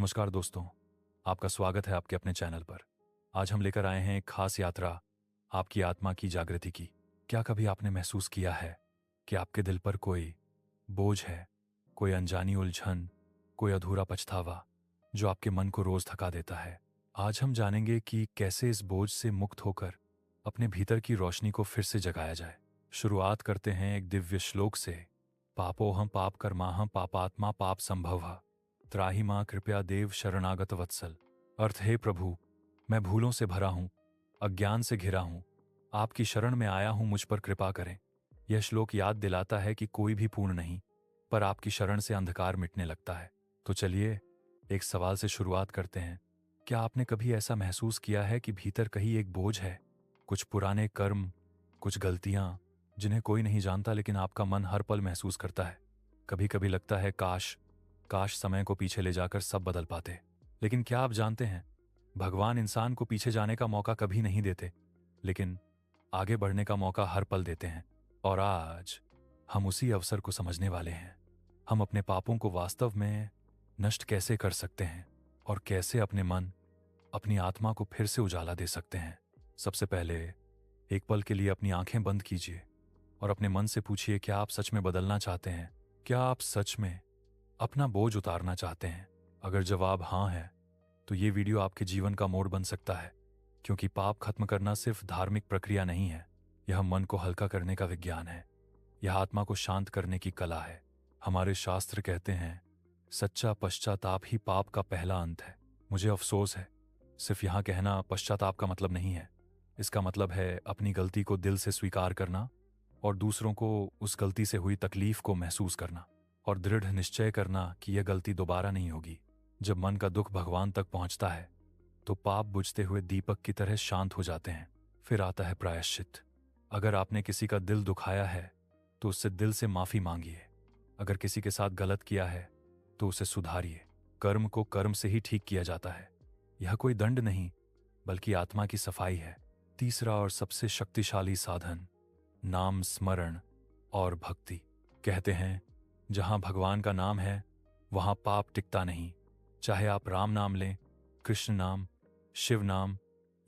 नमस्कार दोस्तों, आपका स्वागत है आपके अपने चैनल पर। आज हम लेकर आए हैं एक खास यात्रा आपकी आत्मा की जागृति की। क्या कभी आपने महसूस किया है कि आपके दिल पर कोई बोझ है, कोई अनजानी उलझन, कोई अधूरा पछतावा जो आपके मन को रोज थका देता है? आज हम जानेंगे कि कैसे इस बोझ से मुक्त होकर अपने भीतर की रोशनी को फिर से जगाया जाए। शुरुआत करते हैं एक दिव्य श्लोक से। पापोहम पाप कर्माहम पापात्मा पाप संभवः त्राहि मां कृपया देव शरणागत वत्सल। अर्थ, हे प्रभु, मैं भूलों से भरा हूं, अज्ञान से घिरा हूं, आपकी शरण में आया हूं, मुझ पर कृपा करें। यह श्लोक याद दिलाता है कि कोई भी पूर्ण नहीं, पर आपकी शरण से अंधकार मिटने लगता है। तो चलिए एक सवाल से शुरुआत करते हैं। क्या आपने कभी ऐसा महसूस किया है कि भीतर कहीं एक बोझ है, कुछ पुराने कर्म, कुछ गलतियां जिन्हें कोई नहीं जानता लेकिन आपका मन हर पल महसूस करता है? कभी कभी लगता है काश काश समय को पीछे ले जाकर सब बदल पाते। लेकिन क्या आप जानते हैं, भगवान इंसान को पीछे जाने का मौका कभी नहीं देते, लेकिन आगे बढ़ने का मौका हर पल देते हैं। और आज हम उसी अवसर को समझने वाले हैं। हम अपने पापों को वास्तव में नष्ट कैसे कर सकते हैं और कैसे अपने मन, अपनी आत्मा को फिर से उजाला दे सकते हैं। सबसे पहले एक पल के लिए अपनी आंखें बंद कीजिए और अपने मन से पूछिए, क्या आप सच में बदलना चाहते हैं? क्या आप सच में अपना बोझ उतारना चाहते हैं? अगर जवाब हाँ है, तो ये वीडियो आपके जीवन का मोड़ बन सकता है, क्योंकि पाप खत्म करना सिर्फ धार्मिक प्रक्रिया नहीं है, यह मन को हल्का करने का विज्ञान है, यह आत्मा को शांत करने की कला है। हमारे शास्त्र कहते हैं, सच्चा पश्चाताप ही पाप का पहला अंत है। मुझे अफसोस है, सिर्फ यहाँ कहना पश्चाताप का मतलब नहीं है। इसका मतलब है अपनी गलती को दिल से स्वीकार करना और दूसरों को उस गलती से हुई तकलीफ को महसूस करना और दृढ़ निश्चय करना कि यह गलती दोबारा नहीं होगी। जब मन का दुख भगवान तक पहुंचता है तो पाप बुझते हुए दीपक की तरह शांत हो जाते हैं। फिर आता है प्रायश्चित। अगर आपने किसी का दिल दुखाया है तो उससे दिल से माफी मांगिए। अगर किसी के साथ गलत किया है तो उसे सुधारिए। कर्म को कर्म से ही ठीक किया जाता है। यह कोई दंड नहीं, बल्कि आत्मा की सफाई है। तीसरा और सबसे शक्तिशाली साधन, नाम स्मरण और भक्ति। कहते हैं, जहां भगवान का नाम है वहां पाप टिकता नहीं। चाहे आप राम नाम लें, कृष्ण नाम, शिव नाम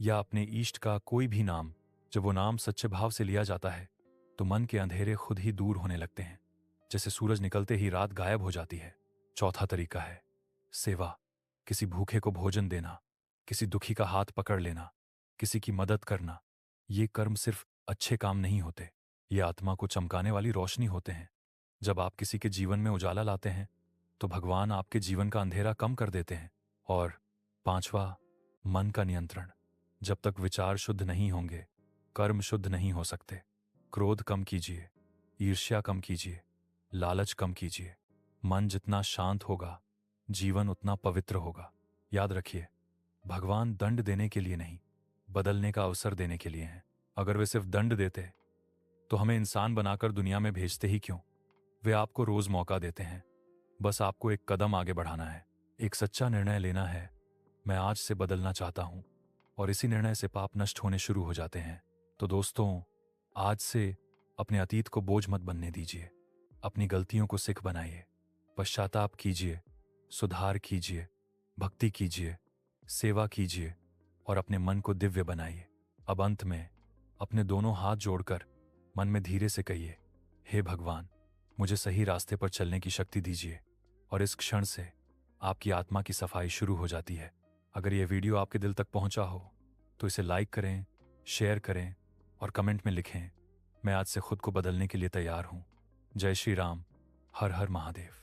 या अपने इष्ट का कोई भी नाम, जब वो नाम सच्चे भाव से लिया जाता है तो मन के अंधेरे खुद ही दूर होने लगते हैं, जैसे सूरज निकलते ही रात गायब हो जाती है। चौथा तरीका है सेवा। किसी भूखे को भोजन देना, किसी दुखी का हाथ पकड़ लेना, किसी की मदद करना। ये कर्म सिर्फ अच्छे काम नहीं होते, ये आत्मा को चमकाने वाली रोशनी होते हैं। जब आप किसी के जीवन में उजाला लाते हैं तो भगवान आपके जीवन का अंधेरा कम कर देते हैं। और पांचवा, मन का नियंत्रण। जब तक विचार शुद्ध नहीं होंगे, कर्म शुद्ध नहीं हो सकते। क्रोध कम कीजिए, ईर्ष्या कम कीजिए, लालच कम कीजिए। मन जितना शांत होगा, जीवन उतना पवित्र होगा। याद रखिए, भगवान दंड देने के लिए नहीं, बदलने का अवसर देने के लिए हैं। अगर वे सिर्फ दंड देते तो हमें इंसान बनाकर दुनिया में भेजते ही क्यों? वे आपको रोज मौका देते हैं, बस आपको एक कदम आगे बढ़ाना है, एक सच्चा निर्णय लेना है। मैं आज से बदलना चाहता हूं, और इसी निर्णय से पाप नष्ट होने शुरू हो जाते हैं। तो दोस्तों, आज से अपने अतीत को बोझ मत बनने दीजिए। अपनी गलतियों को सिख बनाइए, पश्चाताप कीजिए, सुधार कीजिए, भक्ति कीजिए, सेवा कीजिए और अपने मन को दिव्य बनाइए। अब अंत में अपने दोनों हाथ जोड़कर मन में धीरे से कहिए, हे भगवान, मुझे सही रास्ते पर चलने की शक्ति दीजिए। और इस क्षण से आपकी आत्मा की सफाई शुरू हो जाती है। अगर यह वीडियो आपके दिल तक पहुंचा हो तो इसे लाइक करें, शेयर करें और कमेंट में लिखें, मैं आज से खुद को बदलने के लिए तैयार हूं। जय श्री राम। हर हर महादेव।